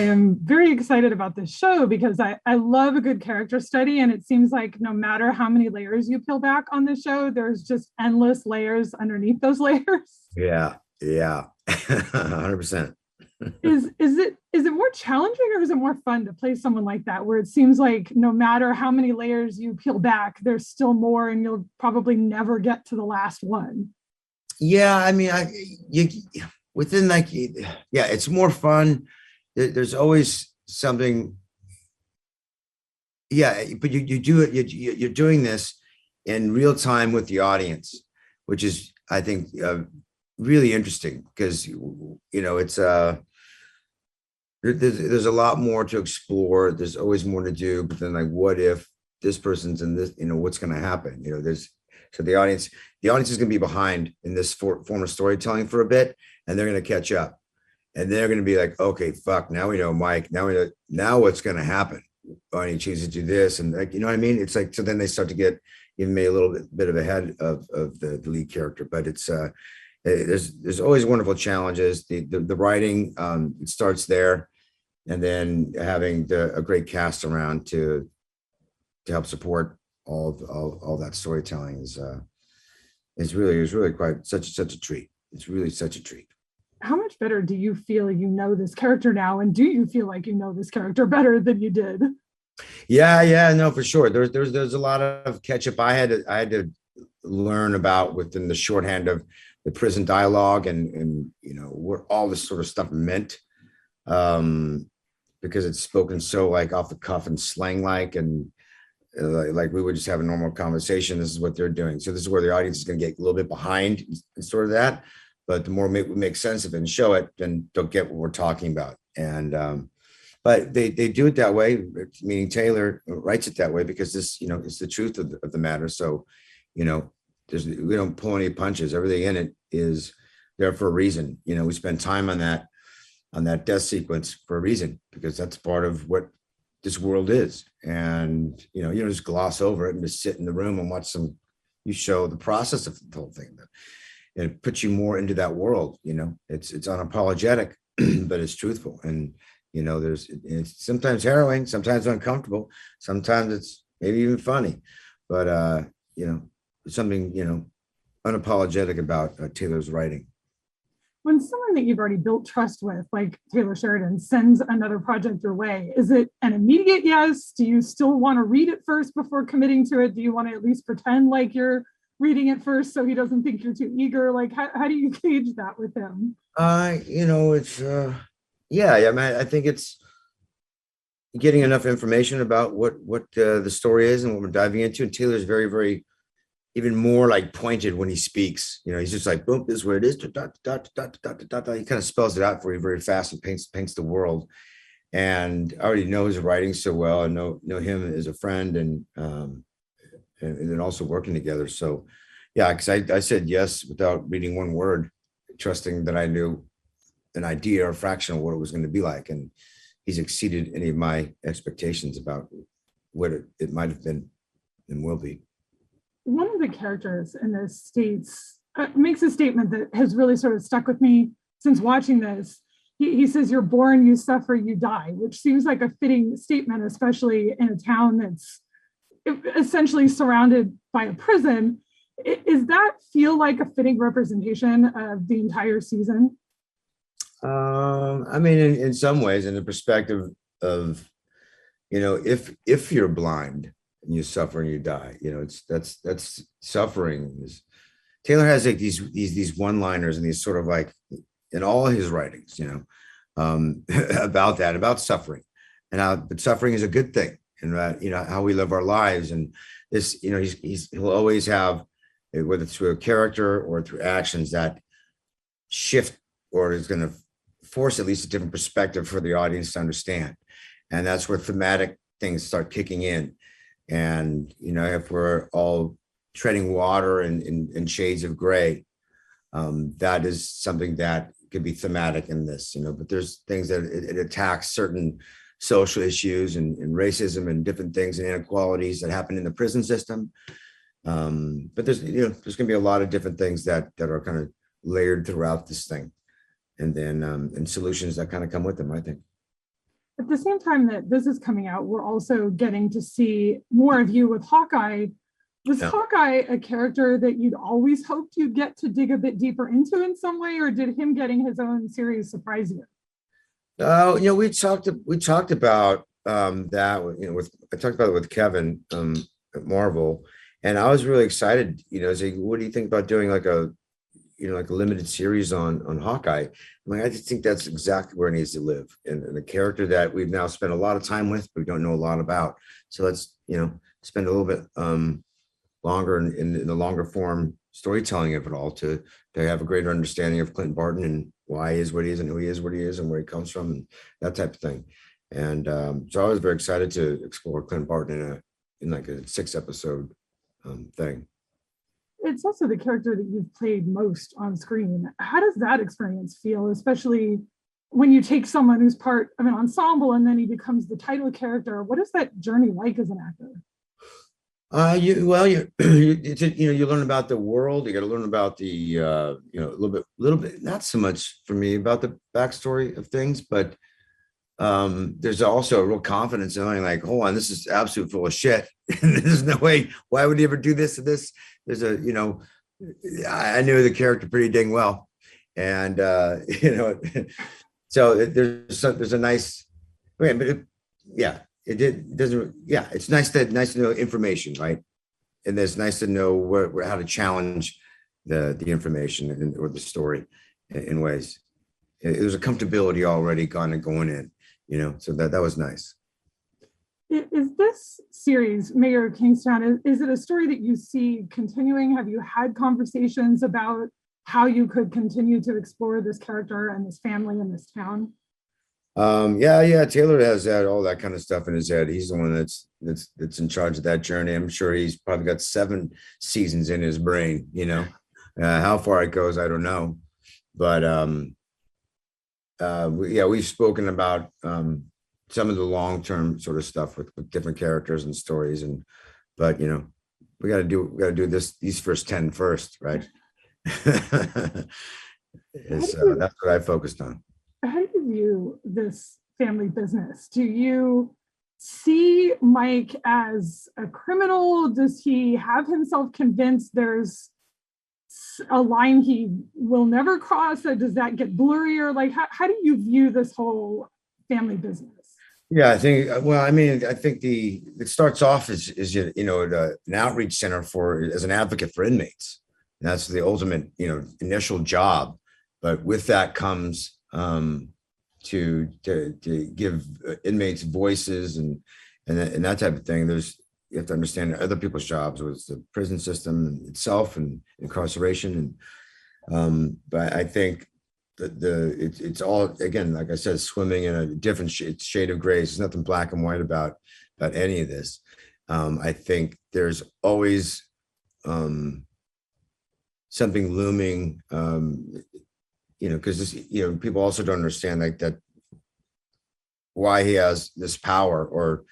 I am very excited about this show because I love a good character study. And it seems like no matter how many layers you peel back on the show, there's just endless layers underneath those layers. Yeah, yeah, 100%. Is it more challenging or is it more fun to play someone like that, where it seems like no matter how many layers you peel back, there's still more and you'll probably never get to the last one? Yeah, I mean, you within like, yeah, it's more fun. There's always something. Yeah, but you do it. You're doing this in real time with the audience, which is, I think, really interesting because it's there's a lot more to explore. There's always more to do, but then like, what if this person's in this? What's going to happen? There's so the audience is going to be behind in this form of storytelling for a bit, and they're going to catch up, and they're going to be like, okay, fuck, now we know Mike. Now we know now what's going to happen. Oh, and he chooses to do this, and like, you know what I mean? It's like, so then they start to get even maybe a little bit of ahead of the lead character, but it's there's always wonderful challenges. The writing, it starts there, and then having a great cast around to help support all that storytelling is really quite such a treat. It's really such a treat. How much better do you feel this character now, and do you feel like this character better than you did? Yeah, no, for sure. There's a lot of catch up I had to learn about within the shorthand of the prison dialogue and what all this sort of stuff meant, because it's spoken so like off the cuff and slang like, and like we would just have a normal conversation. This is what they're doing, so this is where the audience is going to get a little bit behind and sort of that. But the more we make sense of it and show it, then they'll get what we're talking about. And but they do it that way, meaning Taylor writes it that way because this, it's the truth of the matter. So, we don't pull any punches. Everything in it is there for a reason. We spend time on that death sequence for a reason, because that's part of what this world is. And, you don't just gloss over it and just sit in the room and watch you show the process of the whole thing. It puts you more into that world. It's unapologetic, but it's truthful. And, it's sometimes harrowing, sometimes uncomfortable, sometimes it's maybe even funny, but, something, unapologetic about Taylor's writing. When someone that you've already built trust with, like Taylor Sheridan, sends another project your way, is it an immediate yes? Do you still want to read it first before committing to it? Do you want to at least pretend like you're reading it first so he doesn't think you're too eager? Like, how do you gauge that with him? It's yeah, I mean, I think it's getting enough information about what the story is and what we're diving into. And Taylor's very, very even more like pointed when he speaks. He's just like, boom, this is where it is. He kind of spells it out for you very fast and paints the world. And I already know his writing so well. I know him as a friend, and then also working together. So yeah, because I said yes without reading one word, trusting that I knew an idea or a fraction of what it was going to be like. And he's exceeded any of my expectations about what it might have been and will be. One of the characters in this makes a statement that has really sort of stuck with me since watching this. He says, "You're born, you suffer, you die," which seems like a fitting statement, especially in a town that's essentially surrounded by a prison. Does that feel like a fitting representation of the entire season? I mean, in some ways, in the perspective of, if you're blind and you suffer and you die, that's suffering. Taylor has like these one-liners and these sort of like in all his writings, about suffering and how suffering is a good thing, and how we live our lives. And this, he'll always have, whether through a character or through actions that shift or is going to force at least a different perspective for the audience to understand. And that's where thematic things start kicking in. And, if we're all treading water in shades of gray, that is something that could be thematic in this, but there's things that it attacks certain social issues and racism and different things and inequalities that happen in the prison system. But there's going to be a lot of different things that are kind of layered throughout this thing. And then and solutions that kind of come with them, I think. At the same time that this is coming out, we're also getting to see more of you with Hawkeye. Was Hawkeye a character that you'd always hoped you'd get to dig a bit deeper into in some way, or did him getting his own series surprise you? We talked about that. I talked about it with Kevin at Marvel, and I was really excited. Saying, what do you think about doing like a limited series on Hawkeye? I just think that's exactly where it needs to live, and a character that we've now spent a lot of time with, but we don't know a lot about. So let's spend a little bit longer in the longer form storytelling of it all to have a greater understanding of Clint Barton and why he is what he is and who he is what he is and where he comes from and that type of thing. And so I was very excited to explore Clint Barton in like a 6-episode thing. It's also the character that you've played most on screen. How does that experience feel, especially when you take someone who's part of an ensemble and then he becomes the title character? What is that journey like as an actor? You learn about the world. You got to learn about the a little bit, not so much for me about the backstory of things, but there's also a real confidence in knowing, like, hold on, this is absolute full of shit. There's no way. Why would he ever do this to this? There's I knew the character pretty dang well, and so there's a nice, it's nice to know information, right? And it's nice to know how to challenge the information or the story in ways. There's a comfortability already kind of going in, so that was nice. Is this series, Mayor of Kingstown, is it a story that you see continuing? Have you had conversations about how you could continue to explore this character and this family in this town? Taylor has all that kind of stuff in his head. He's the one that's in charge of that journey. I'm sure he's probably got 7 seasons in his brain. How far it goes, I don't know, but we've spoken about some of the long-term sort of stuff with different characters and stories, but we got to do these first 10 first, right? That's what I focused on. How do you view this family business? Do you see Mike as a criminal? Does he have himself convinced there's a line he will never cross? Or does that get blurrier? Like, how do you view this whole family business? Yeah, I think it starts off as an outreach center as an advocate for inmates. And that's the ultimate, initial job. But with that comes to give inmates voices and that type of thing. You have to understand other people's jobs, with the prison system itself and incarceration. But I think that it's all, again, like I said, swimming in a different shade of gray. There's nothing black and white about any of this. I think there's always something looming, because people also don't understand like that, why he has this power, or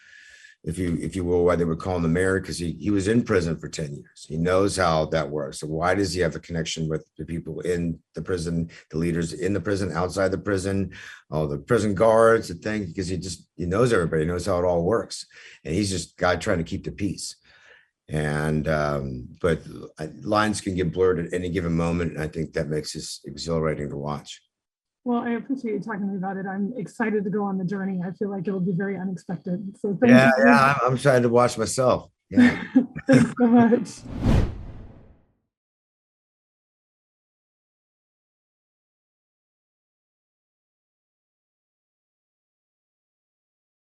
if you will, why they would call him the mayor, because he was in prison for 10 years. He knows how that works. So why does he have a connection with the people in the prison, the leaders in the prison, outside the prison, all the prison guards, the thing? Because he knows everybody, knows how it all works. And he's just a guy trying to keep the peace. And but lines can get blurred at any given moment, and I think that makes this exhilarating to watch. Well, I appreciate you talking to me about it. I'm excited to go on the journey. I feel like it'll be very unexpected. So thank you. I'm excited to watch myself. Yeah. Thanks so much.